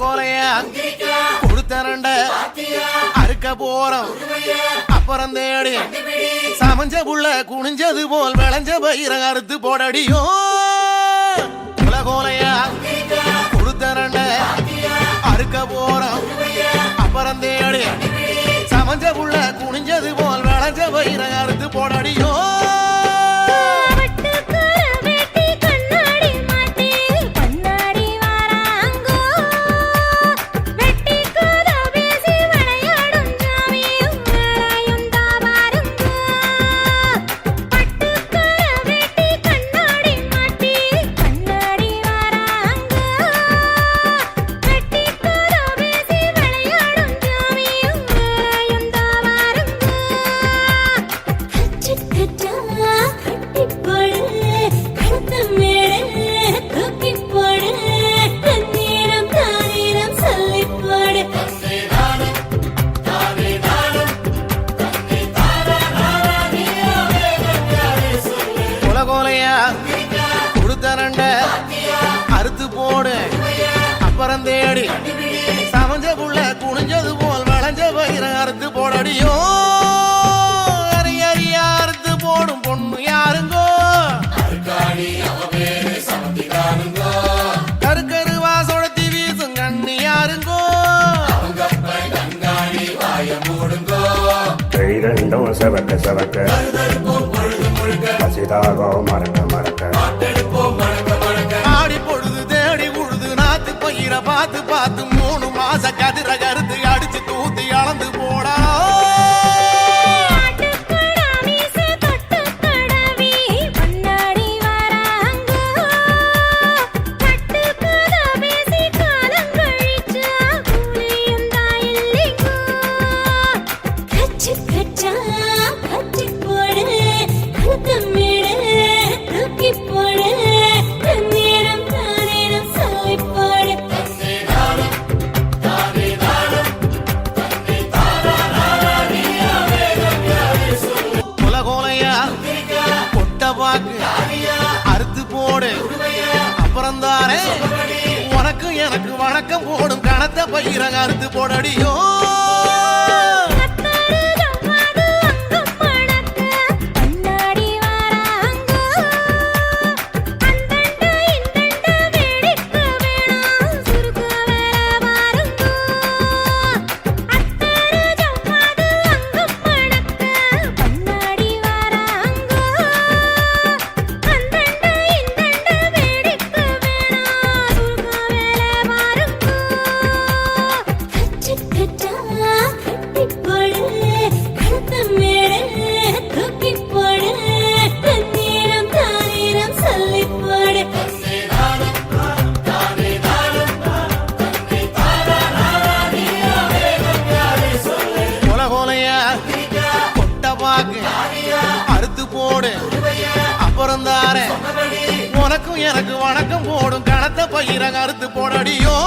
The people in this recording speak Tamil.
கோலையா கொடுத்தரண்ட அறுக்க போறோம் அப்புறம் தேடி சமஞ்ச புள்ள குனிஞ்சது போல் விளைஞ்ச பயிர அறுத்து போடடியோ கோலையா கொடுத்தரண்ட அறுக்க போறோம் அப்புறம் தேடி சமஞ்ச புள்ள குனிஞ்சது போல் விளைஞ்ச பயிர அறுத்து போடடியோ அறுத்து போடு அப்புறம் தேடி சமஞ்ச புள்ள குனிஞ்சது போல் விளைஞ்ச பயிர அறுத்து போடடியோ அரியா அறுத்து போடும் பொண்ணு யாருங்கோ கருக்கருவா சொடத்தி வீசும் கண்ணு யாருங்கோ ரெண்டும் செவக்க செவக்க பசிதாகோ மறக்க மறக்க ஆடி பொழுது தேடி உழுது நாத்து பயிர பார்த்து பார்த்து 3 மாச கதிர கருத்து அடிச்சு தூத்தி அளந்து போடா அறுத்து போடு அப்புறம் தானே உனக்கு எனக்கு வணக்கம் போடும் கணத்த பயிர அறுத்து போடடியோ அறுத்து போடு அப்புறம் தானே உனக்கும் எனக்கு வணக்கம் போடும் கணத்த பயிர அறுத்து போடடியோ